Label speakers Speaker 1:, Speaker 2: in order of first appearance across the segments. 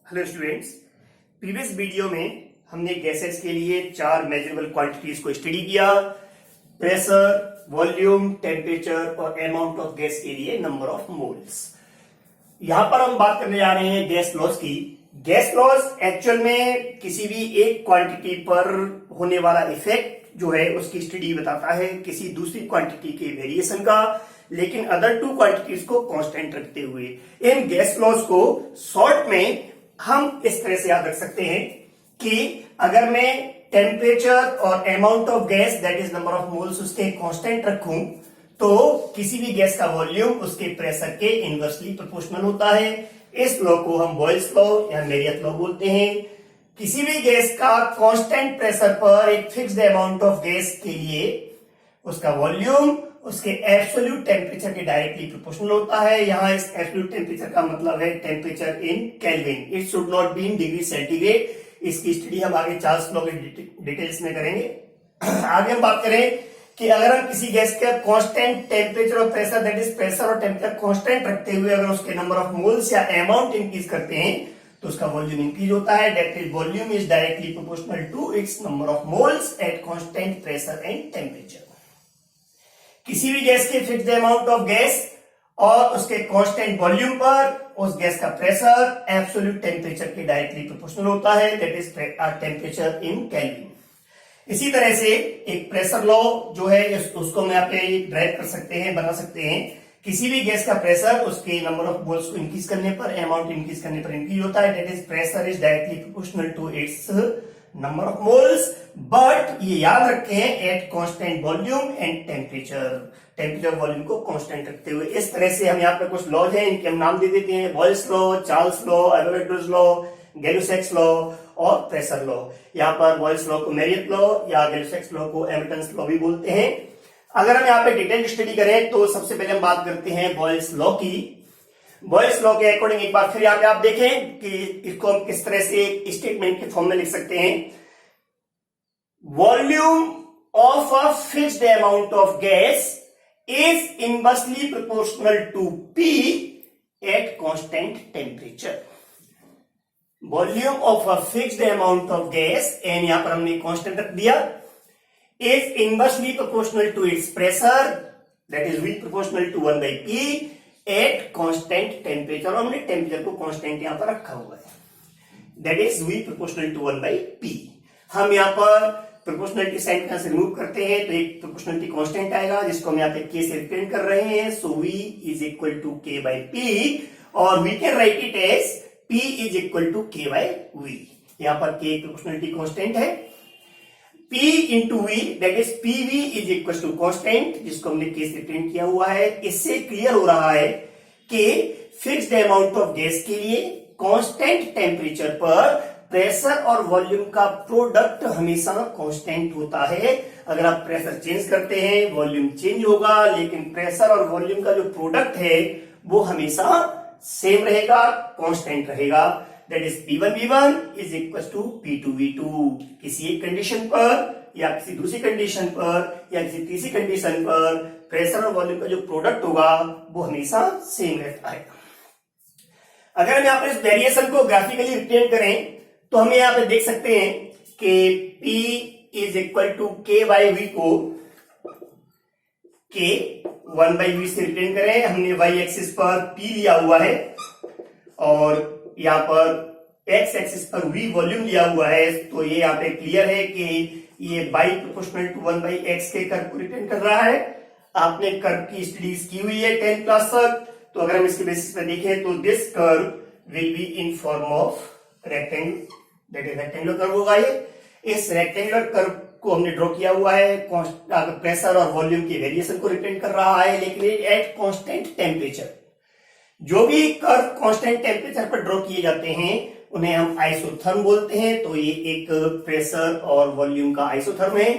Speaker 1: Hello students, previous video में हमने gases के लिए चार मेजरेबल क्वांटिटीज को स्टडी किया। प्रेशर, वॉल्यूम, टेम्परेचर और अमाउंट ऑफ गैस के लिए नंबर ऑफ मोल्स। यहां पर हम बात करने जा रहे हैं गैस लॉस की। गैस लॉस एक्चुअल में किसी भी एक क्वांटिटी पर होने वाला इफेक्ट जो है उसकी स्टडी बताता है किसी दूसरी क्वांटिटी के वेरिएशन का, लेकिन अदर टू क्वांटिटीज को कांस्टेंट रखते हुए। इन गैस लॉस को शॉर्ट में हम इस तरह से याद रख सकते हैं कि अगर मैं टेम्परेचर और amount of gas that is number of moles उसके कांस्टेंट रखूं तो किसी भी गैस का वॉल्यूम उसके प्रेशर के इनवर्सली प्रोपोर्शनल होता है। इस लॉ को हम बॉयल्स लॉ या मेरियट लॉ बोलते हैं। किसी भी गैस का कांस्टेंट प्रेशर पर एक फिक्स्ड अमाउंट ऑफ गैस के लिए उसका वॉल्यूम उसके एब्सोल्यूट टेम्परेचर के डायरेक्टली प्रोपोर्शनल होता है। यहां इस एब्सोल्यूट टेम्परेचर का मतलब है temperature in kelvin, it should not be in degree centigrade. इसकी स्टडी हम आगे चार्ल्स लॉ के डिटेल्स में करेंगे। आगे हम बात करें कि अगर हम किसी गैस का कांस्टेंट टेम्परेचर और प्रेशर दैट इज प्रेशर और टेम्परेचर कांस्टेंट रखते हुए अगर उसके नंबर ऑफ मोल्स या अमाउंट इंक्रीज करते हैं तो उसका वॉल्यूम इंक्रीज होता है। That is volume is directly proportional to its number of moles at constant pressure and temperature. किसी भी गैस के फिक्स्ड अमाउंट ऑफ गैस और उसके कांस्टेंट वॉल्यूम पर उस गैस का प्रेशर एब्सोल्यूट टेम्परेचर के डायरेक्टली प्रोपोर्शनल होता है, that is temperature in kelvin. इसी तरह से एक प्रेशर लॉ जो है उसको हम यहाँ पे ड्राइव कर सकते हैं, बना सकते हैं। किसी भी गैस का प्रेशर उसके नंबर ऑफ मोल्स को इंक्रीज करने पर, अमाउंट इंक्रीज करने पर इंक्रीज होता है, that is pressure is directly proportional to its number of moles, but ये याद रखें at constant volume and temperature volume को कांस्टेंट रखते हुए। इस तरह से हम यहाँ पे कुछ लॉज हैं, इनके हम नाम दे देते हैं Boyle's law, Charles law, Avogadro's law, Gay Lussac's law और प्रेशर लॉ। यहाँ पर बॉयल्स लॉ को मेरियट लॉ या गैलुसैक्स लॉ को एमिटन्स लॉ भी बोलते हैं। अगर हम यहाँ पे डिटेल स्टडी करें तो सबसे पहले हम बात करते हैं बॉयल्स लॉ की। बॉयल्स लॉ के अकॉर्डिंग एक बार फिर यहाँ पे आप देखें कि इसको हम किस तरह से स्टेटमेंट के फॉर्म में लिख सकते हैं। Volume of a fixed amount of gas is inversely proportional to P at constant temperature. Volume of a fixed amount of gas, एन यहां पर हमने कांस्टेंट रख दिया, is inversely proportional to its pressure that is V proportional to 1 by P at constant temperature. और हमने temperature को constant यहां पर रखा हुआ है, that is V proportional to 1 by P। हम यहां पर प्रोपोर्शनलिटी साइन से रिमूव करते हैं तो एक प्रोपोर्शनलिटी कांस्टेंट आएगा जिसको हम यहाँ पे K से रिप्रेजेंट कर रहे हैं। So V is equal to K by P और we can write it as P is equal to K by V। यहाँ पर K प्रोपोर्शनलिटी कांस्टेंट है, P into V that is PV is equal to constant जिसको हमने K से represent किया हुआ है। इससे क्लियर हो रहा है कि फिक्स्ड अमाउंट ऑफ गैस के लिए कांस्टेंट टेम्परेचर पर प्रेशर और वॉल्यूम का प्रोडक्ट हमेशा कांस्टेंट होता है। अगर आप प्रेशर चेंज करते हैं वॉल्यूम चेंज होगा, लेकिन प्रेशर और वॉल्यूम का जो प्रोडक्ट है वो हमेशा सेम रहेगा, कांस्टेंट रहेगा। That is P1V1 is equal to P2V2। किसी एक कंडीशन पर या किसी दूसरी कंडीशन पर या किसी तीसरी कंडीशन पर प्रेशर और वॉल्यूम का जो प्रोडक्ट होगा वो हमेशा सेम रहता है। अगर हम यहाँ पर इस वेरिएशन को ग्राफिकली रिप्रेजेंट करें तो हम यहाँ पे देख सकते हैं कि P is equal to K by V को K 1 by V से रिप्रेजेंट करें। हमने Y एक्सिस पर P लिया हुआ है और यहाँ पर X एक्सिस पर V वॉल्यूम लिया हुआ है, तो ये यहाँ पे क्लियर है कि ये Y proportional to 1 by X के कर्व को रिप्रेजेंट कर रहा है। आपने कर्व की स्टडीज की हुई है 10th क्लास तक, तो अगर हम इसके बेसिस पे देखें तो this curve will be in form of rectangle, that is rectangular curve होगा ये। इस रेक्टेंगुलर कर्व को हमने ड्रॉ किया हुआ है, प्रेशर और वॉल्यूम के वेरिएशन को रिप्रेजेंट कर रहा है, लेकिन एट कांस्टेंट टेम्परेचर। जो भी कर्व कांस्टेंट टेम्परेचर पर ड्रॉ किए जाते हैं उन्हें हम आइसोथर्म बोलते हैं, तो ये एक प्रेशर और वॉल्यूम का आइसोथर्म है।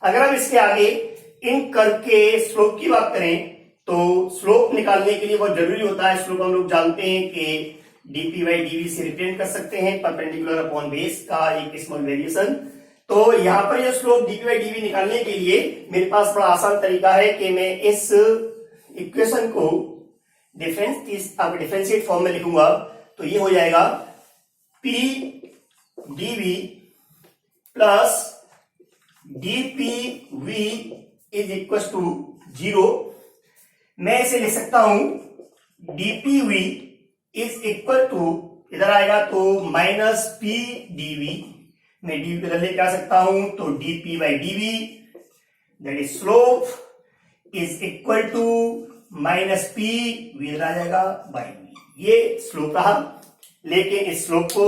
Speaker 1: अगर हम इसके आगे इन कर्व के स्लोप की बात करें तो स्लोप निकालने के लिए बहुत जरूरी होता है, स्लोप हम लोग जानते हैं कि dp by dv से रिप्रेजेंट कर सकते हैं, परपेंडिकुलर अपॉन बेस का एक स्मॉल वेरिएशन। तो यहाँ पर ये स्लोप dp by dv निकालने के लिए मेरे पास बड़ा आसान तरीका है कि मैं इस इक्वेशन को डिफरेंशिएट फॉर्म में लिखूंगा। तो ये हो जाएगा P dV plus dPV is equal to 0। मैं इसे लिख सकता हूं dPV इज इक्वल टू, इधर आएगा तो माइनस P dV, मैं dV बदल ले जा सकता हूं तो dP by dV that is slope is equal to minus P V इधर आ जाएगा बाई V। ये स्लोप रहा, लेकिन इस स्लोप को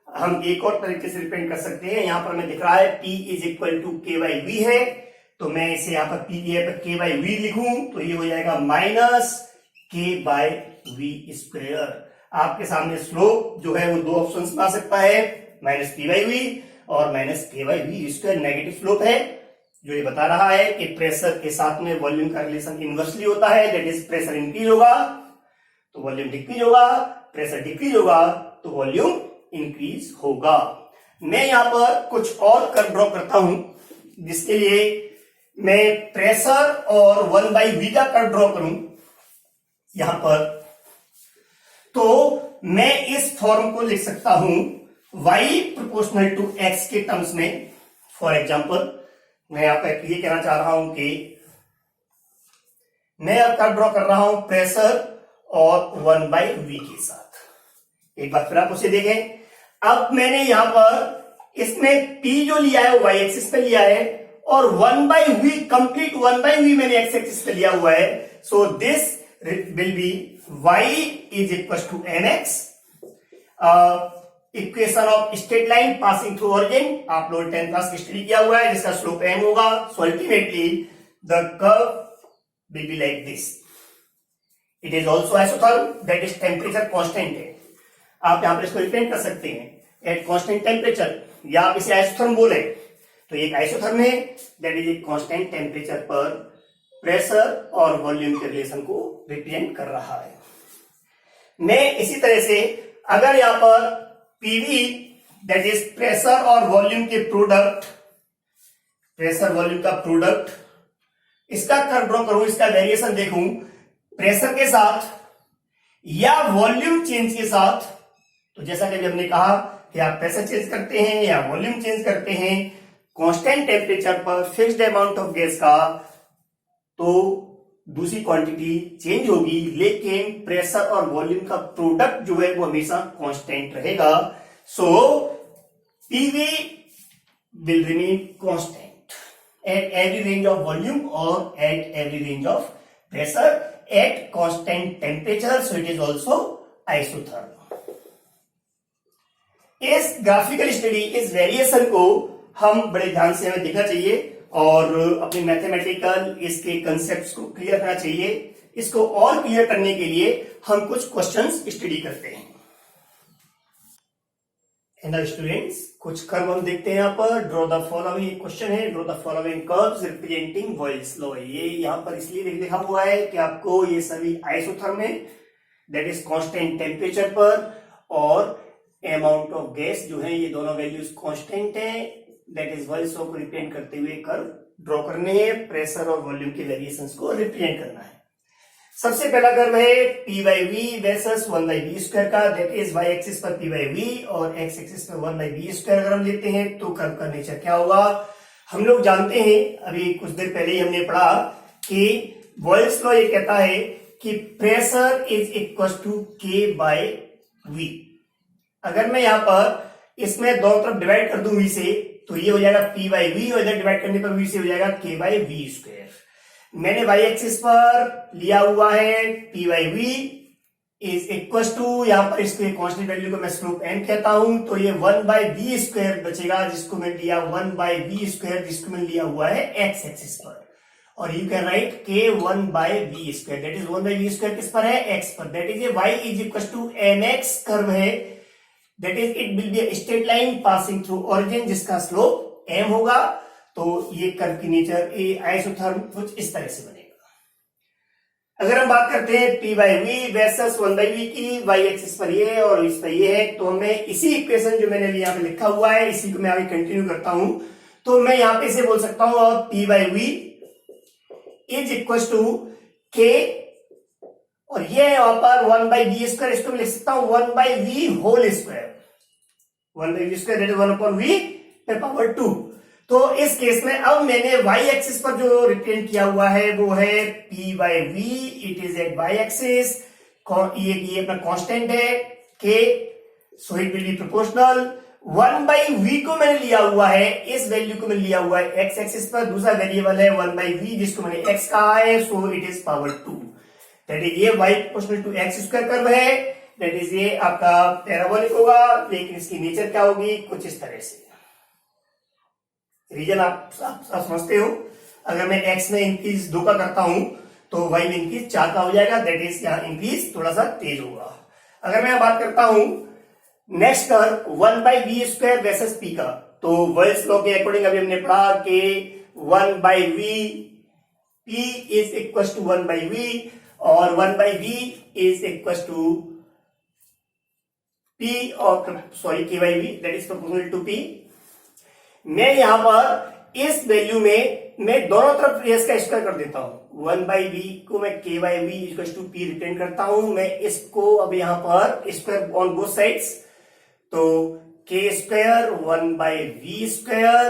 Speaker 1: हम एक और तरीके से रिप्रेजेंट कर सकते हैं। यहां पर हमें दिख रहा है P is equal to K by V है, तो मैं इसे यहां पर P पर K बाई V लिखूं तो ये हो जाएगा minus K by V square. आपके सामने स्लोप जो है वो दो ऑप्शंस में आ सकता है, माइनस P बाई V और minus K by V square. Negative slope है जो ये बता रहा है कि प्रेशर के साथ में वॉल्यूम का रिलेशन इनवर्सली होता है, दैट इज प्रेशर इंक्रीज होगा तो वॉल्यूम डिक्रीज होगा, प्रेशर डिक्रीज होगा तो वॉल्यूम इंक्रीज होगा। मैं यहां पर कुछ और कर्व ड्रॉ करता हूं, जिसके लिए मैं प्रेशर और 1/v का कर्व ड्रॉ करूं यहां पर, तो मैं इस फॉर्म को लिख सकता हूं y प्रोपोर्शनल टू x के टर्म्स में। फॉर एग्जांपल मैं यहां पर ये कहना चाह रहा हूं कि मैं अब कर्व ड्रॉ कर रहा हूं प्रेशर और 1/v के साथ। एक बार फिर आप उसे देखें। अब मैंने यहां पर इसमें P जो लिया है वो y एक्सिस पे लिया है और 1/v कंप्लीट 1/v मैंने x एक्सिस पे लिया हुआ है। So this will be y is equal to mx, equation of straight line passing through origin. आप लोग 10th क्लास की स्टडी किया हुआ है, जिसका स्लोप m होगा। So ultimately the curve will be like this. It is also isotherm, that is temperature constant है। आप यहां पर इसको रिप्रेजेंट कर सकते हैं एट कांस्टेंट टेम्परेचर, या आप इसे आइसोथर्म बोले तो एक आइसोथर्म है that is a constant temperature पर प्रेशर और वॉल्यूम के रिलेशन को रिप्रेजेंट कर रहा है। मैं इसी तरह से अगर यहां पर PV दैट इज प्रेशर और वॉल्यूम के प्रोडक्ट, प्रेशर वॉल्यूम का प्रोडक्ट, इसका कर्व ड्रॉ करूं, इसका वेरिएशन देखूं प्रेशर के साथ या वॉल्यूम चेंज के साथ, तो जैसा कि हमने कहा कि आप प्रेशर चेंज करते हैं या वॉल्यूम चेंज करते हैं कांस्टेंट टेम्परेचर पर फिक्स्ड अमाउंट ऑफ गैस का, तो दूसरी क्वांटिटी चेंज होगी, लेकिन प्रेशर और वॉल्यूम का प्रोडक्ट जो है वो हमेशा कांस्टेंट रहेगा। So PV will remain constant at every range of volume और at every range of pressure at constant temperature, so it is also isotherm। इस ग्राफिकल स्टडी, इस वेरिएशन को हम बड़े ध्यान से हमें देखना चाहिए और अपने मैथमेटिकल इसके कंसेप्ट्स को क्लियर करना चाहिए। इसको और क्लियर करने के लिए हम कुछ क्वेश्चंस स्टडी करते हैं। एंड स्टूडेंट्स, कुछ कर्व हम देखते हैं यहां पर। ड्रॉ द फॉलोइंग, क्वेश्चन है draw the following curves representing Boyle's law. ये यहां पर इसलिए लिखा हुआ है कि आपको ये सभी आइसोथर्म है, दैट इज कांस्टेंट टेम्परेचर पर, और अमाउंट ऑफ गैस जो है ये दोनों वैल्यूज कांस्टेंट है, दैट इज बॉयल्स लॉ को रिप्रेजेंट करते हुए कर्व ड्रॉ करने हैं। प्रेशर और वॉल्यूम के वेरिएशंस को रिप्रेजेंट करना है। सबसे पहला कर्व है P by V versus 1/v square का, दैट इज y एक्सिस पर P बाई V और x एक्सिस पर 1/v स्क्वायर अगर हम लेते हैं तो कर्व का नेचर क्या होगा। हम लोग जानते हैं, अभी कुछ देर पहले ही हमने पढ़ा कि बॉयल्स लॉ ये कहता है कि pressure is equal to K by V। अगर मैं यहां पर इसमें दोनों तरफ डिवाइड कर दूं V से, तो ये हो जाएगा P बाई V और इधर डिवाइड करने पर V से हो जाएगा K बाई V स्क्वायर। मैंने y एक्सिस पर लिया हुआ है P by V is equal to, यहां पर इसके कांस्टेंट वैल्यू को मैं स्लोप m कहता हूं, तो ये 1/v स्क्वायर बचेगा, जिसको मैं लिया 1/v स्क्वायर, जिसको मैं लिया हुआ है x एक्सिस पर, और you can write K 1/v square, that is 1/v square किस पर है, x पर, that is y is equal to mx curve है, that is it will be straight line passing through origin जिसका slope m होगा। तो ये curve की नेचर ए आइसोथर्म कुछ इस तरह से बनेगा। अगर हम बात करते हैं P by V versus 1/v की, y एक्सिस पर ये और इस पर ये है, तो मैं इसी इक्वेशन जो मैंने यहाँ पे लिखा हुआ है इसी को मैं आगे कंटिन्यू करता हूं, तो मैं यहां पे इसे बोल सकता हूं और P by V is equal to K, और ये यहां पर 1/v स्क्वायर, इसको मैं लिख सकता हूं 1/v whole square, 1 by v square that is 1 upon v पे पावर 2। तो इस केस में अब मैंने y एक्सिस पर जो रिप्रेजेंट किया हुआ है वो है p by v, it is at y axis, ये अपना कांस्टेंट है k, so it will be proportional. 1 by v को मैंने लिया हुआ है, इस वैल्यू को मैंने लिया हुआ है x एक्सिस पर, दूसरा वेरिएबल है 1 by v जिसको मैंने x कहा है, so it is power 2, that is ये y proportional to x square curve है, दैट इज ये आपका पैराबोलिक होगा, लेकिन इसकी नेचर क्या होगी, कुछ इस तरह से। रीजन आप समझते हो, अगर मैं x में इंक्रीज 2 का करता हूं तो y में इंक्रीज 4 का हो जाएगा, दैट इज यहाँ इंक्रीज थोड़ा सा तेज होगा। अगर मैं बात करता हूं next curve 1 by v square versus p का, तो वेल्स लॉ के अकॉर्डिंग अभी हमने पढ़ा कि 1 by v p is equal to 1 by v और 1 by v is equal to p और sorry k by v that is proportional to p। मैं यहां पर इस वैल्यू में मैं दोनों तरफ s का स्क्वायर कर देता हूं, 1 by v को मैं k by v equal to p represent करता हूं, मैं इसको अब यहां पर स्क्वायर ऑन बोथ साइड्स, तो k square 1 by v square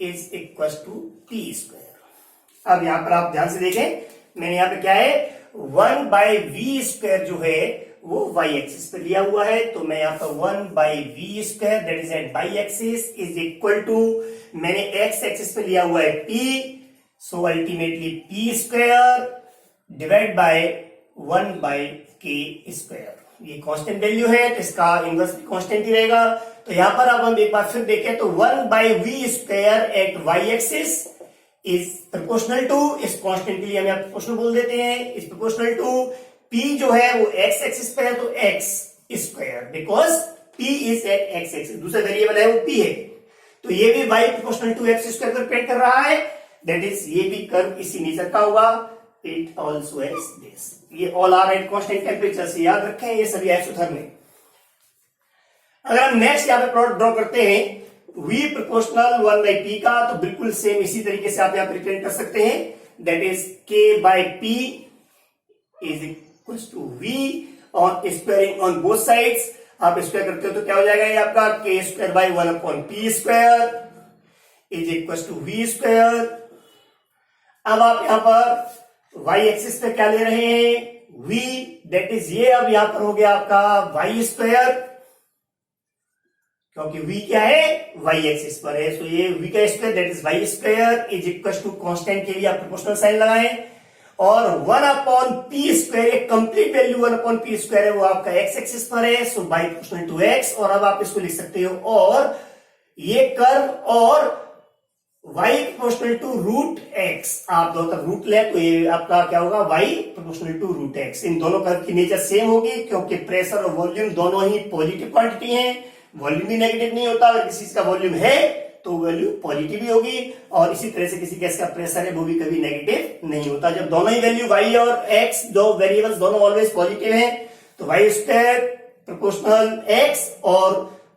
Speaker 1: is equal to p square. अब यहां पर आप ध्यान से देखें, मैंने यहां पे क्या है 1 by v स्क्वायर जो है वो y एक्सिस पे लिया हुआ है, तो मैं यहां पर 1 by v square that is at y axis is equal to, मैंने x एक्सिस पे लिया हुआ है p, so ultimately p square divide by 1 by k square. ये कांस्टेंट वैल्यू है तो इसका इनवर्स भी कांस्टेंट ही रहेगा। तो यहां पर अब हम एक बार फिर देखें तो 1 by v square at y axis is proportional to, इस कांस्टेंट के लिए हम यहां प्रोपोर्शनल बोल देते हैं, इज प्रोपोर्शनल टू p जो है वो x एक्सिस पे है तो x square, because p is at x axis, दूसरा वेरिएबल है वो p है, तो ये भी y proportional to x square पर डिपेंड कर रहा है, दैट इज ये भी कर्व इसी नेचर का होगा, इट ऑल्सो हैज दिस। ये all are at constant temperature से याद रखें, ये सभी आइसोथर्मिक। अगर हम नेक्स्ट यहां पे प्लॉट ड्रॉ करते हैं v प्रोपोर्शनल 1 by p का, तो बिल्कुल सेम इसी तरीके से आप यहां पर रिप्रेजेंट कर सकते हैं, that is k by p is equals to v और स्क्वायरिंग ऑन बोथ साइड्स, आप स्क्वायर करते हो तो क्या हो जाएगा ये आपका k square by 1 upon p square is equals to v square. अब आप यहां पर y एक्सिस पे क्या ले रहे हैं v, दैट इज ये अब यहां पर हो गया आपका y स्क्वायर, क्योंकि v क्या है y एक्सिस पर है, सो ये v का square that is y square is equal to constant के लिए आप प्रोपोर्शनल साइन लगाएं, और 1 अपॉन पी स्क्वायर, एक complete value 1 upon P square है वो आपका एक्स एक्सिस पर है, so by proportional to X, और अब आप इसको लिख सकते हो और ये कर्व और y proportional to root X, आप दोनों तरफ रूट ले तो ये आपका क्या होगा y proportional to root x. इन दोनों कर्व की नेचर सेम होगी क्योंकि प्रेशर और वॉल्यूम दोनों ही पॉजिटिव क्वांटिटी हैं, वॉल्यूम भी नेगेटिव नहीं होता, अगर किसी का वॉल्यूम है तो वैल्यू पॉजिटिव ही होगी, और इसी तरह से किसी गैस का प्रेशर है वो भी कभी नेगेटिव नहीं होता। जब दोनों ही वैल्यू y और x दो वेरिएबल्स दोनों ऑलवेज पॉजिटिव हैं तो y स्क्वायर प्रोपोर्शनल x और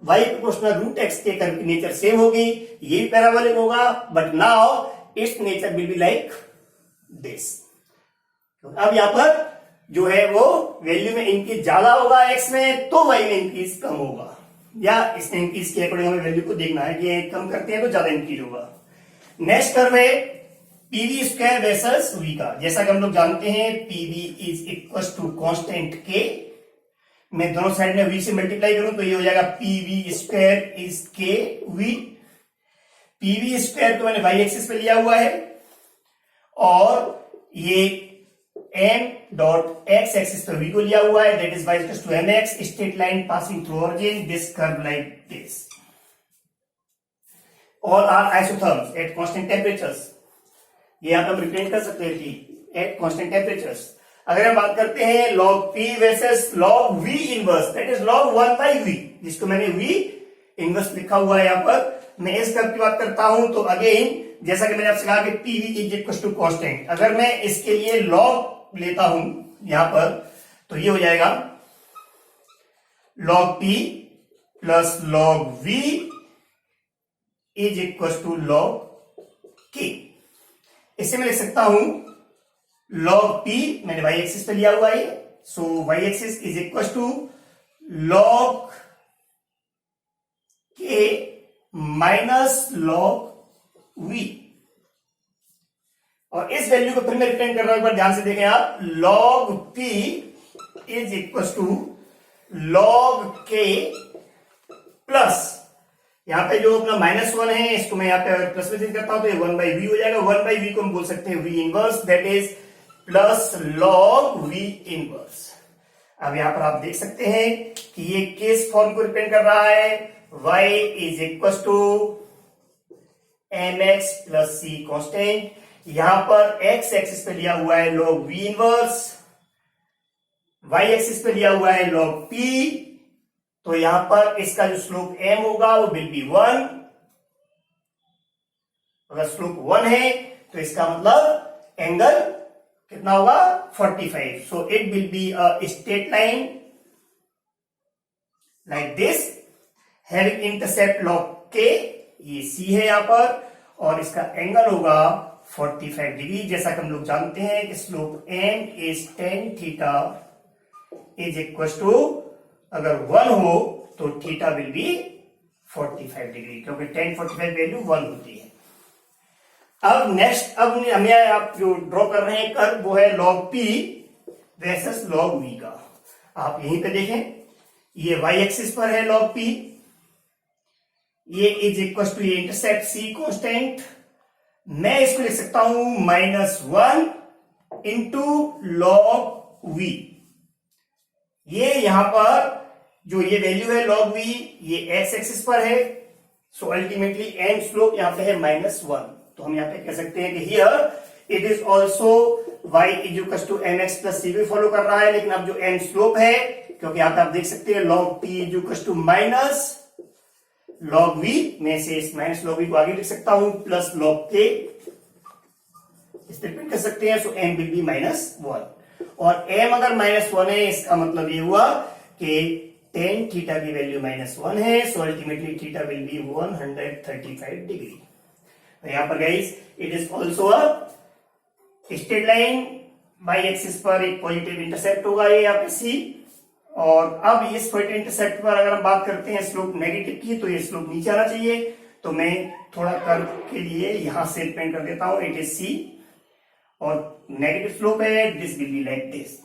Speaker 1: y प्रोपोर्शनल रूट x के कर्व की नेचर सेम होगी, ये भी पैराबोलिक होगा, but now it's nature will be like this. अब यहां पर जो है वो वैल्यू में इंक्रीज ज्यादा होगा x में तो y में इंक्रीज कम होगा, या इस इंक्रीज के अकॉर्डिंग हमें वैल्यू को देखना है कि कम करते हैं तो ज्यादा इंक्रीज होगा। नेक्स्ट कर्व है पीवी स्क्वायर वर्सेस v का, जैसा कि हम लोग जानते हैं PV is equal to constant k, मैं दोनों साइड में v से मल्टीप्लाई करूं तो ये हो जाएगा PV square is k v, PV square तो मैंने y एक्सिस पे लिया हुआ है और ये m डॉट x एक्सिस पे v को लिया हुआ है, that is y equal to mx, straight line passing through origin, this curve like this. All are isotherms at constant temperatures, ये आप हम रिप्रेजेंट कर सकते हैं कि एट कांस्टेंट टेम्परेचर्स। अगर हम बात करते हैं log p versus log v inverse, that is log 1 by v, जिसको मैंने v इनवर्स लिखा हुआ है यहां पर। मैं इस कर्व की बात करता हूं तो अगेन जैसा कि मैंने आपसे कहा कि pv is equal to constant, अगर मैं इसके लिए log लेता हूं यहां पर तो ये हो जाएगा log p plus log v is equal to log k। इसे मैं लिख सकता हूं log p, मैंने y एक्सिस पे लिया हुआ है, सो y axis is equal to log minus log V. और इस वैल्यू को फिर मैं रिप्रेजेंट कर रहा हूं, एक बार ध्यान से देखें आप। Log P is equal to log K plus, यहां पे जो अपना -1 है इसको मैं यहां पे प्लस में चेंज करता हूं तो ये 1/v हो जाएगा। 1/v को हम बोल सकते हैं v inverse, that is plus log v inverse. अब यहां पर आप देख सकते हैं कि ये किस फॉर्म को रिप्रेजेंट कर रहा है, y is equal to mx plus c constant. यहां पर x एक्सिस पे लिया हुआ है log v inverse, y axis पे लिया हुआ है log p, तो यहां पर इसका जो स्लोप m होगा वो विल बी 1। अगर स्लोप 1 है तो इसका मतलब एंगल कितना होगा, 45। सो it will be a straight line like this having intercept log k, ये c है यहां पर, और इसका एंगल होगा 45 डिग्री। जैसा कि हम लोग जानते हैं कि slope m is tan theta is equal to, अगर 1 हो तो थीटा विल बी 45 डिग्री, क्योंकि tan 45 वैल्यू 1 होती है। अब नेक्स्ट, अब हमें आप जो ड्रॉ कर रहे हैं कर्व वो है log p versus log v का। आप यहीं पे देखें, ये y एक्सिस पर है log p, ये इज इक्वल टू ये इंटरसेप्ट c कांस्टेंट। मैं इसको लिख सकता हूं -1 इंटू log v। ये यहां पर जो ये वैल्यू है log v, ये x एक्सिस पर है, सो अल्टीमेटली m स्लोप यहां पे है -1। तो हम यहां पे कह सकते हैं कि here it is also y is equal to mx plus c भी फॉलो कर रहा है, लेकिन अब जो m स्लोप है, क्योंकि यहां पे आप देख सकते हैं log p is equal to minus log v, में से इस माइनस log v को आगे लिख सकता हूं प्लस log k, इस रिपीट कर सकते हैं। सो m विल बी -1, और m अगर -1 है इसका मतलब ये हुआ कि tan थीटा की वैल्यू -1 है, so ultimately theta will be 135 degree. तो यहां पर guys it is also a straight line, y axis पर एक पॉजिटिव इंटरसेप्ट होगा ये यहाँ पे c, और अब इस पॉजिटिव इंटरसेप्ट पर अगर हम बात करते हैं स्लोप नेगेटिव की, तो ये स्लोप नीचे आना चाहिए। तो मैं थोड़ा कर्व के लिए यहां से पेंट कर देता हूं, इट इज c, और नेगेटिव स्लोप है, this will be like this.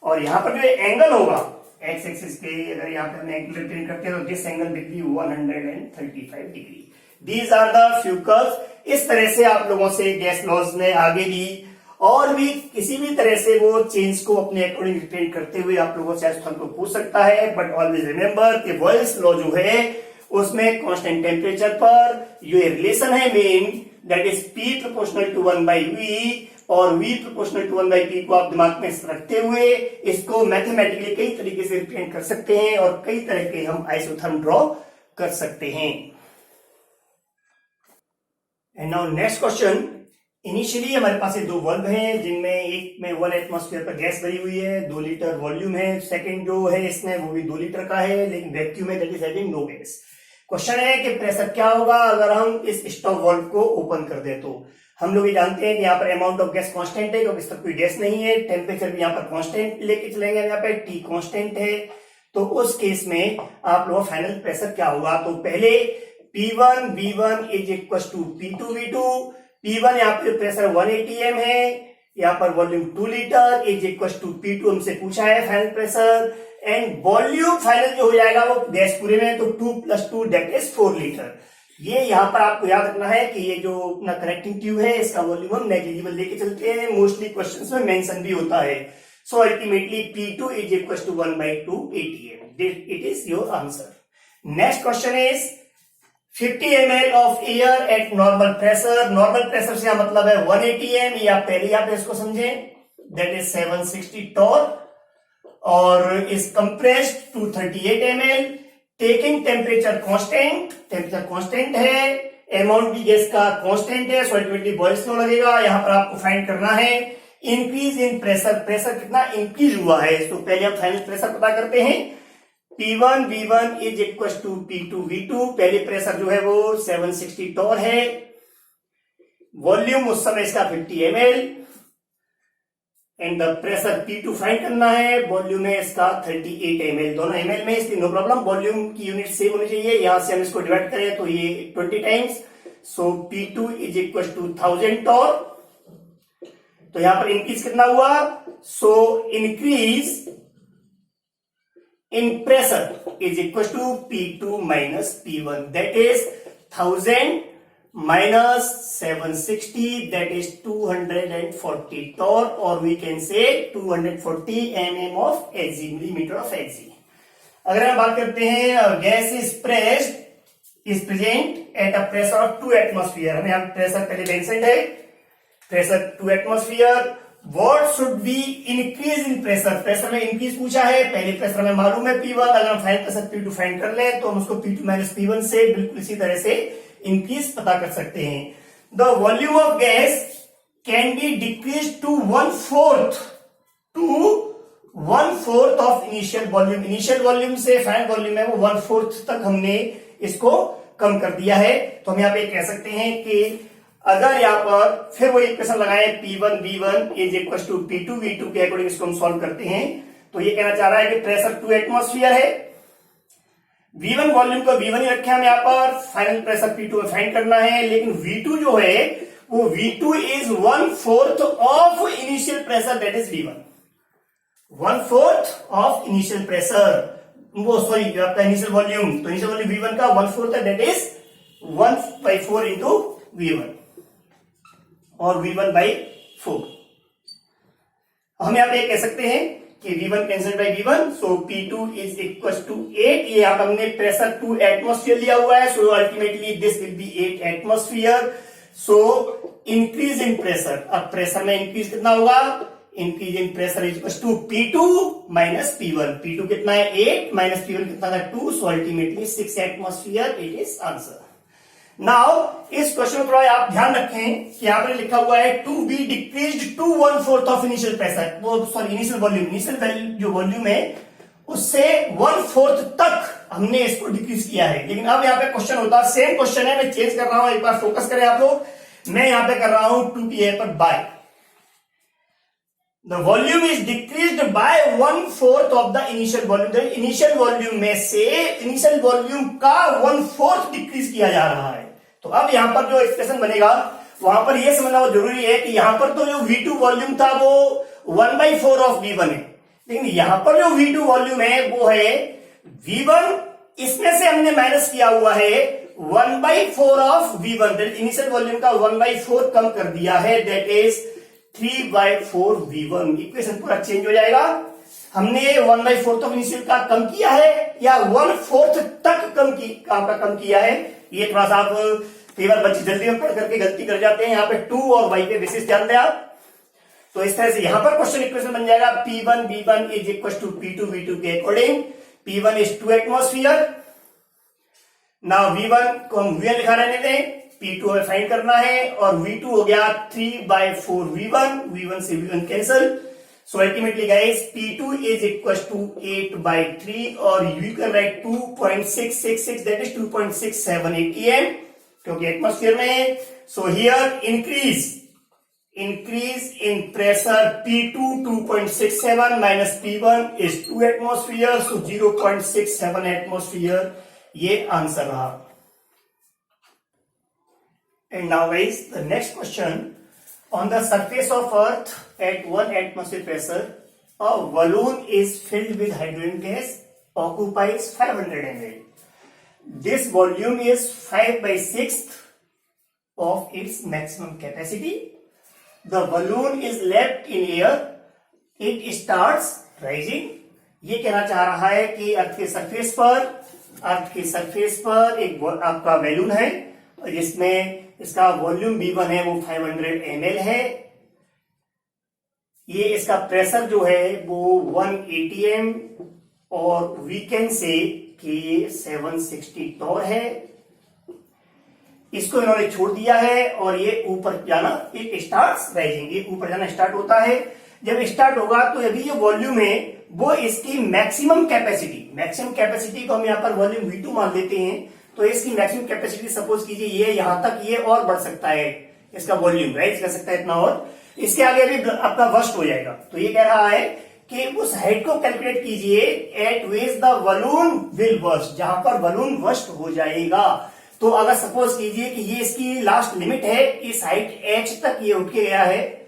Speaker 1: और यहां पर जो एंगल होगा x एक्सिस पे, अगर यहां पर एंगल रिप्रेजेंट करते हैं तो this angle will be 135 degree. These are the few curves. इस तरह से आप लोगों से गैस लॉज में आगे भी और भी किसी भी तरह से वो चेंज को अपने अकॉर्डिंग रिप्रेजेंट करते हुए आप लोगों से हमको पूछ सकता है। बट ऑलवेज रिमेंबर कि बॉयल्स लॉ जो है उसमें कांस्टेंट टेम्परेचर पर ये रिलेशन है main, that is P proportional to 1/v, और V प्रोपोर्शनल टू 1/p को आप दिमाग में रखते हुए इसको मैथमेटिकली कई तरीके से रिप्रेजेंट कर सकते हैं, और कई तरह के हम आइसोथर्म ड्रॉ कर सकते हैं। And now next question. Initially हमारे पास ये 2 बल्ब हैं, जिनमें एक में 1 एटमॉस्फेयर पर गैस भरी हुई है, 2 लीटर वॉल्यूम है। सेकंड जो है इसमें वो भी 2 लीटर का है, लेकिन वैक्यूम है, that is having no gas. Question है कि प्रेशर क्या होगा अगर हम इस स्टॉप वाल्व को ओपन कर दे। तो हम लोग ये जानते हैं कि यहाँ पर अमाउंट ऑफ गैस कांस्टेंट है, क्योंकि इस तक कोई गैस नहीं है। टेम्परेचर भी यहाँ पर कांस्टेंट लेके चलेंगे, यहाँ पे T कांस्टेंट है। तो उस केस में आप लोगों का फाइनल प्रेशर क्या होगा। तो पहले P1 V1 is equal to P2 V2। P1 यहाँ पे प्रेशर 1 atm है, यहाँ पर volume 2 litre is equal to P2 हमसे पूछा है final pressure, and volume final जो हो जाएगा वो गैस पूरे में, तो 2 + 2 दैट इज 4 लीटर। ये यहां पर आपको याद रखना है कि ये जो अपना कनेक्टिंग ट्यूब है इसका वॉल्यूम हम नेग्लिजिबल लेके चलते हैं, मोस्टली क्वेश्चंस में मेंशन भी होता है। So ultimately P2 is equal to 1/2 atm। It is your answer. Next question is 50 ml of air at normal pressure. Normal pressure से मतलब है 1 atm, या पहले आप इसको समझें, दैट इज 760 torr, और is compressed to 38 ml, taking temperature constant, temperature constant है, अमाउंट भी गैस का कांस्टेंट है, सो अल्टीमेटली बॉयल्स लॉ लगेगा। यहां पर आपको फाइंड करना है इंक्रीज इन प्रेशर, प्रेशर कितना इंक्रीज हुआ है। तो पहले हम फाइनल प्रेशर पता करते हैं। P1 V1 is equal to P2 V2। पहले प्रेशर जो है वो 760 torr है, वॉल्यूम उस समय इसका 50 ml, and the pressure P2 find करना है। वॉल्यूम है इसका 38 ml, दोनों ml में, इसलिए नो प्रॉब्लम, वॉल्यूम की यूनिट सेम होनी चाहिए। यहां से हम इसको डिवाइड करें तो ये 20 times, so P2 is equal to 1000 torr. तो यहां पर इंक्रीज कितना हुआ, सो increase in pressure is equal to P2 minus P1, that is 1000 minus 760, that is 240 torr, or we can say 240 mm of Hg, millimeter of Hg। अगर हम बात करते हैं gas is present at a pressure of 2 atmosphere, हमें यहाँ pressure पहले mentioned है, pressure 2 atmosphere. What should be increase in pressure, pressure में इंक्रीज पूछा है, पहले प्रेशर में मालूम है P1, अगर हम फाइंड प्रेशर P2 फाइंड कर ले तो हम उसको P2 माइनस P1 से बिल्कुल इसी तरह से इंक्रीज पता कर सकते हैं। The volume of gas can be decrease to 1/4 of initial volume, initial volume से फाइनल वॉल्यूम है वो 1/4 तक हमने इसको कम कर दिया है। तो हम यहाँ पे कह सकते हैं कि अगर यहाँ पर फिर वो इक्वेशन लगाए P1 V1 is equal to P2 V2 के अकॉर्डिंग इसको हम सॉल्व करते हैं, तो ये कहना चाह रहा है कि प्रेशर 2 एटमोस्फियर है, V1 वॉल्यूम को V1 ही रखे हम यहाँ पर, फाइनल प्रेशर P2 फाइंड करना है, लेकिन V2 जो है वो V2 is 1/4 of initial pressure, that is V1, 1/4 of initial pressure, वो सॉरी आपका इनिशियल वॉल्यूम, तो इनिशियल वॉल्यूम V1 का 1/4 है, दैट इज 1/4 इंटू V1 और V1/4। हम यहाँ पे कह सकते हैं कि V1 cancel by V1, so P2 is equal to 8, ये यहाँ पर हमने प्रेशर 2 एटमोस्फियर लिया हुआ है, so ultimately this will be 8 atmosphere. So increase in pressure, अब प्रेशर में इंक्रीज कितना होगा, increase in pressure is equal to P2 minus P1, P2 कितना है 8 माइनस P1 कितना था 2, so ultimately 6 atmosphere, it is answer. Now इस question में थोड़ा आप ध्यान रखें कि यहां पर लिखा हुआ है to be decreased to 1/4 of initial pressure, वो सॉरी इनिशियल वॉल्यूम, इनिशियल जो वॉल्यूम है उससे 1/4 तक हमने इसको डिक्रीज किया है। लेकिन अब यहाँ पे क्वेश्चन होता है, सेम क्वेश्चन है, मैं चेंज कर रहा हूं, एक बार फोकस करें आप लोग, मैं यहां पे कर रहा हूं 2pa पर by, the volume is decreased by 1/4 of the initial volume, initial volume में से इनिशियल वॉल्यूम का 1/4 डिक्रीज किया जा रहा है। तो अब यहां पर जो एक्सप्रेशन बनेगा वहां पर यह समझना बहुत जरूरी है कि यहां पर तो जो V2 वॉल्यूम था वो 1/4 ऑफ V1 है, लेकिन यहां पर जो V2 वॉल्यूम है वो है V1, इसमें से हमने माइनस किया हुआ है 1/4 ऑफ V1, इनिशियल वॉल्यूम का 1/4 कम कर दिया है, दैट इज 3/4 V1। इक्वेशन पूरा चेंज हो जाएगा, हमने 1/4 ऑफ इनिशियल का कम किया है या 1/4 तक कम किया है। ये थोड़ा सा आप कई बार बच्चे जल्दी में पढ़ करके गलती कर जाते हैं, यहाँ पे 2 और y पे बेसिस ध्यान दें आप। तो इस तरह से यहां पर क्वेश्चन इक्वेशन बन जाएगा P1 V1 is equal to P2 V2 के according, P1 is 2 atmosphere, now V1 को हम V1 लिखा रहने दें, P2 हमें फाइंड करना है, और V2 हो गया 3/4 V1, V1 से V1 cancel, so ultimately guys P2 is equals to 8/3, और you can write 2.666, that is 2.67 atm, क्योंकि एटमोस्फियर में है। so here increase in pressure P2 2.67 minus P1 is 2 atmosphere, so 0.67 atmosphere, ये answer रहा। and now guys the next question, on the surface of earth at 1 atmosphere pressure a balloon is filled with hydrogen gas, occupies 500 ml, this volume is 5/6 of its maximum capacity, the balloon is left in air, it starts rising। ये कहना चाह रहा है कि अर्थ के surface पर एक आपका बैलून है और जिसमें इसका वॉल्यूम V1 है वो 500 ml है, ये इसका प्रेशर जो है वो 1 atm और वी कैन से कि ये 760 टॉर है। इसको इन्होंने छोड़ दिया है और ये ऊपर जाना, इट स्टार्ट्स राइजिंग, ये ऊपर जाना स्टार्ट होता है। जब स्टार्ट होगा तो अभी ये वॉल्यूम है वो इसकी मैक्सिमम कैपेसिटी को हम यहाँ पर वॉल्यूम V2 मान लेते हैं, तो इसकी मैक्सिमम कैपेसिटी सपोज कीजिए ये यहां तक, ये और बढ़ सकता है, इसका वॉल्यूम राइज कर सकता है इतना और, इसके आगे अभी आपका वर्स्ट हो जाएगा। तो ये कह रहा है कि उस हाइट को कैलकुलेट कीजिए eight which the balloon will burst, जहां पर बलून बर्स्ट हो जाएगा। तो अगर सपोज कीजिए कि ये इसकी लास्ट लिमिट है, इस हाइट h तक ये उठ के गया है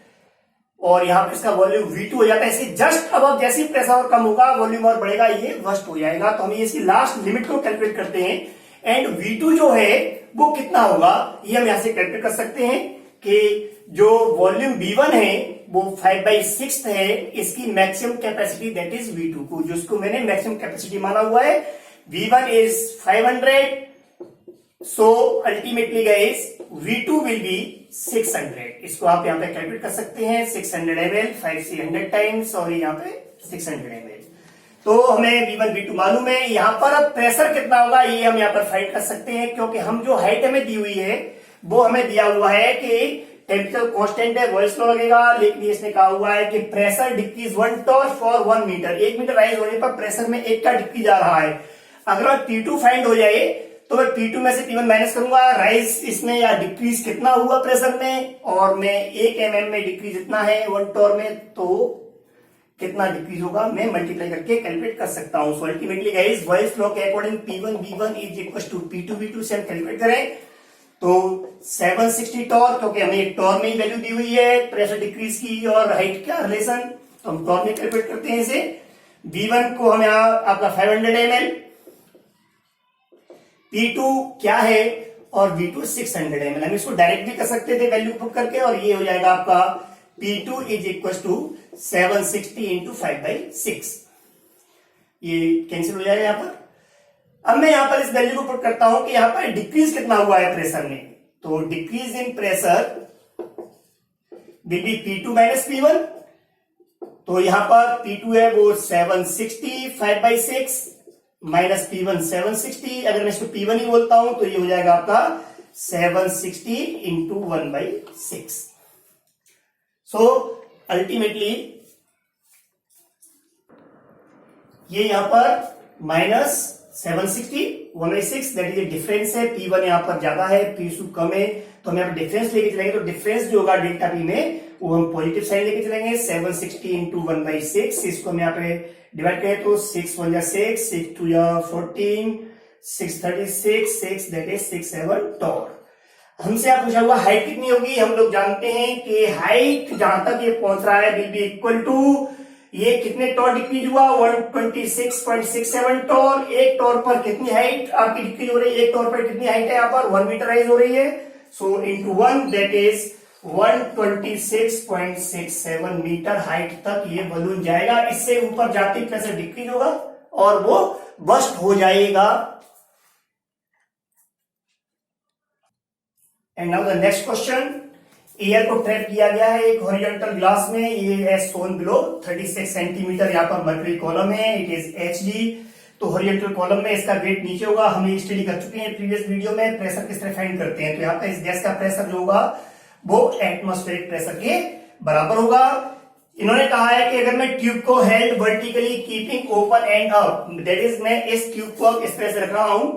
Speaker 1: और यहाँ पे इसका वॉल्यूम V2 हो जाता है, इसके जस्ट अब जैसे प्रेशर और कम होगा वॉल्यूम और बढ़ेगा, ये बर्स्ट हो जाएगा। तो हम इसकी लास्ट लिमिट को कैलकुलेट करते हैं एंड V2 जो है वो कितना होगा, ये हम यहां से कैलकुलेट कर सकते हैं कि जो वॉल्यूम V1 है वो 5/6 है इसकी maximum capacity that is V2 को, जिसको मैंने मैक्सिमम कैपेसिटी माना हुआ है। V1 is 500, so ultimately guys V2 will be 600। इसको आप यहाँ पे कैलकुलेट कर सकते हैं, 600 ml 5 से 100 टाइम्स और यहाँ पे 600 ml। तो हमें V1 V2 मालूम है। यहाँ पर अब प्रेशर कितना होगा ये हम यहाँ पर फाइंड कर सकते हैं, क्योंकि हम जो हाइट हमें दी हुई है वो हमें दिया हुआ है कि टेम्परेचर कांस्टेंट है, वॉइस फ्लो लगेगा, लेकिन इसने कहा हुआ है कि pressure decrease 1 torr for 1 metre. 1 metre rise होने पर प्रेशर में 1 का डिक्रीज आ रहा है। अगर P2 फाइंड हो जाए तो मैं P2 में से P1 माइनस करूंगा, राइज इसमें या डिक्रीज कितना हुआ प्रेशर में, और मैं 1 mm में डिक्रीज इतना है 1 टॉर में, तो कितना डिक्रीज होगा मैं मल्टीप्लाई करके कैलकुलेट कर सकता हूं। सो अल्टीमेटली गाइस वॉइस फ्लो के according P1 V1 is equal to P2 V2 से हम कैलकुलेट करें तो 760 टॉर, क्योंकि हमें एक टॉर में ही वैल्यू दी हुई है प्रेशर डिक्रीज की और हाइट का रिलेशन, तो हम टॉर में कैलकुलेट करते हैं इसे। V1 को हम यहाँ आपका 500 ml, P2 क्या है और V2 600 ml। हम इसको डायरेक्ट भी कर सकते थे वैल्यू पुट करके, और ये हो जाएगा आपका P2 is equal to 760 into 5/6, ये कैंसिल हो जाएगा यहाँ पर। अब मैं यहां पर इस वैल्यू को पुट करता हूं कि यहां पर डिक्रीज कितना हुआ है प्रेशर में, तो decrease in pressure will be P2 minus P1। तो यहां पर P2 है वो 760 5/6 माइनस P1 760, अगर मैं इसको P1 ही बोलता हूं तो ये हो जाएगा आपका 760 इंटू 1/6। सो अल्टीमेटली ये यहां पर माइनस 760 1/6 दैट इज डिफरेंस है। P1 यहां पर ज्यादा है, P2 कम है, तो हम यहाँ डिफरेंस लेके चलेंगे, तो डिफरेंस जो होगा डेल्टा P में वो हम पॉजिटिव साइन लेके चलेंगे। 760 इंटू 1/6, इसको हम यहाँ पे डिवाइड करें तो 6 1 जा 6 6 2 जा 14 636 6 दैट इज 67 टॉर। हमसे आप पूछा हुआ हाइट कितनी होगी, हम लोग जानते हैं कि हाइट जहां तक ये पहुंच रहा है विल बी इक्वल टू, ये कितने टॉर डिक्रीज हुआ 126.67 टॉर। एक टॉर पर कितनी हाइट आपकी डिक्रीज हो रही है, एक टॉर पर कितनी हाइट है यहाँ पर 1 मीटर राइज हो रही है, so into 1 that is 126.67 metre height तक ये बलून जाएगा। इससे ऊपर जाते प्रेशर डिक्रीज होगा और वो बस्ट हो जाएगा। And now the next question, air को ट्रैप किया गया है एक हॉरिजॉन्टल ग्लास में, ये है सोन बिलो 36 सेंटीमीटर, यहाँ पर मर्करी कॉलम है, इट इज Hg। तो हॉरिजॉन्टल कॉलम में इसका वेट नीचे होगा, हम स्टडी कर चुके हैं प्रीवियस वीडियो में प्रेशर किस तरह फाइंड करते हैं। तो यहाँ पर इस गैस का प्रेशर जो होगा वो एटमॉस्फेरिक प्रेशर के बराबर होगा। इन्होंने कहा है कि अगर मैं ट्यूब को held vertically keeping open and up, that is मैं इस ट्यूब को इस तरह से रख रहा हूं,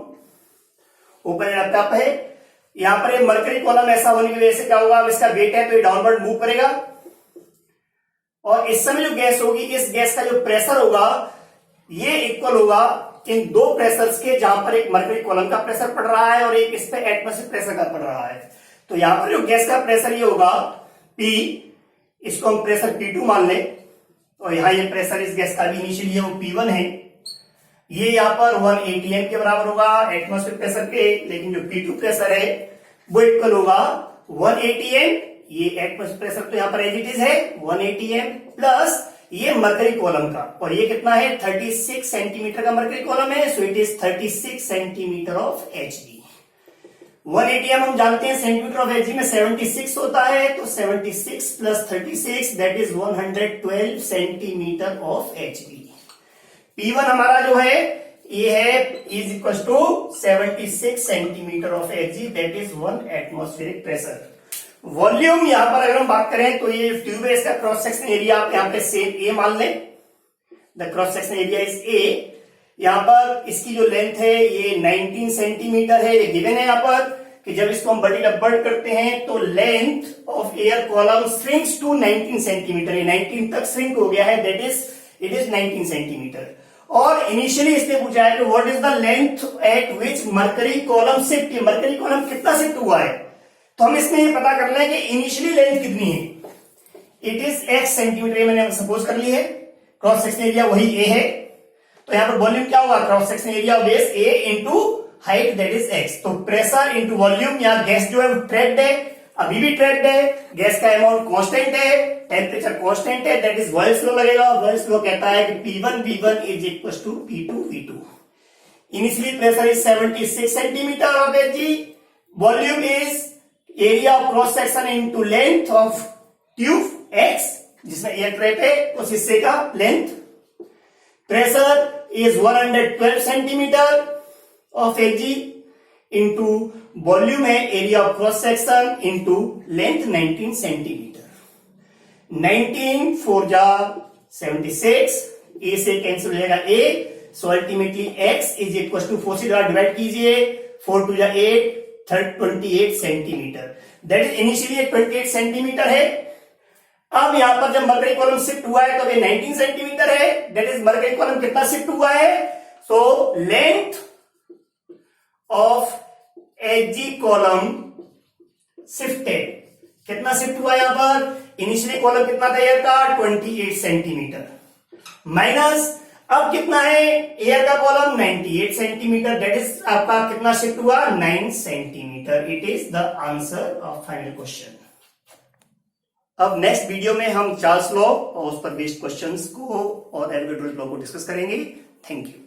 Speaker 1: ओपन एंड अप है। यहां पर एक मर्करी कॉलम ऐसा होने की वजह से क्या होगा, अब इसका वेट है तो ये डाउनवर्ड मूव करेगा, और इस समय जो गैस होगी इस गैस का जो प्रेशर होगा ये इक्वल होगा इन दो प्रेशर्स के, जहां पर एक मर्करी कॉलम का प्रेशर पड़ रहा है और एक इस पे एटमॉस्फेरिक प्रेशर का पड़ रहा है। तो यहां पर जो गैस का प्रेशर ये होगा P, इसको हम प्रेशर P2 मान लें, और यहां ये प्रेशर इस गैस का भी इनिशियली वो P1 है, ये यहां पर 1 atm के बराबर होगा एटमॉस्फेरिक प्रेशर के, लेकिन जो P2 प्रेशर है वो इक्वल होगा 1 atm, ये एटमॉस्फेरिक प्रेशर तो यहां पर एज इट इज है 1 atm प्लस ये मर्करी कॉलम का, और ये कितना है 36 सेंटीमीटर का मर्करी कॉलम है, so it is 36 centimetre of Hg। 1 atm हम जानते हैं सेंटीमीटर ऑफ Hg में 76 होता है, तो 76 plus 36 that is 112 centimetre of Hg। P1 हमारा जो है ये है is equal to 76 centimetre of Hg that is 1 atmospheric pressure. Volume यहां पर अगर हम बात करें तो ये ट्यूब है, इसका क्रॉस सेक्शन एरिया आप यहां पे सेम A मान लें, the cross section area is A। यहां पर इसकी जो लेंथ है ये 19 सेंटीमीटर है, ये गिवन है यहाँ पर। कि जब इसको हम बर्ड करते हैं तो length of air column shrinks to 19 centimetre, 19 तक श्रिंक हो गया है, that is it is 19 centimetre. और इनिशियली इसने पूछा है कि what is the length at which mercury column shift, mercury column कितना शिफ्ट हुआ है। तो हम इसमें ये पता कर लें कि इनिशियली लेंथ कितनी है, इट इज x सेंटीमीटर, मैंने सपोज कर ली है। क्रॉस सेक्शन एरिया वही a है, तो यहां पर वॉल्यूम क्या होगा, cross section area base a into height that is x। तो प्रेशर इंटू वॉल्यूम, यहां गैस जो है ट्रैप्ड है, अभी भी ट्रैप्ड है, गैस का अमाउंट कांस्टेंट है, टेम्परेचर कांस्टेंट है, दैट इज बॉयल्स लॉ लगेगा। बॉयल्स लॉ कहता है कि P1 V1 is equal to P2 V2। Initially pressure is 76 centimetre of Hg, volume is area of cross section into length of tube x, जिसमें air trap है उस हिस्से का लेंथ। Pressure is 112 centimetre of Hg into volume है area of cross section into length 19 centimetre. 19 4 जा 76, ए से cancel हो जाएगा a, so ultimately x is equal to 4 से डिवाइड कीजिए, 4 2 जा 8, 28 centimetre, that is initially 28 centimetre है। अब यहां पर जब मरकरी कॉलम शिफ्ट हुआ है तो ये 19 सेंटीमीटर है, दैट इज मरकरी कॉलम कितना शिफ्ट हुआ है, so length of Hg column shifted, कितना शिफ्ट हुआ यहां पर, इनिशियली कॉलम कितना था एयर का 28 सेंटीमीटर, माइनस अब कितना है एयर का कॉलम 98 सेंटीमीटर, दैट इज आपका कितना शिफ्ट हुआ 9 centimetre. It is the answer of final question. अब नेक्स्ट वीडियो में हम चार्ल्स लॉ और उस पर बेस्ड क्वेश्चंस को और एवोगैड्रो लॉ को डिस्कस करेंगे। Thank you.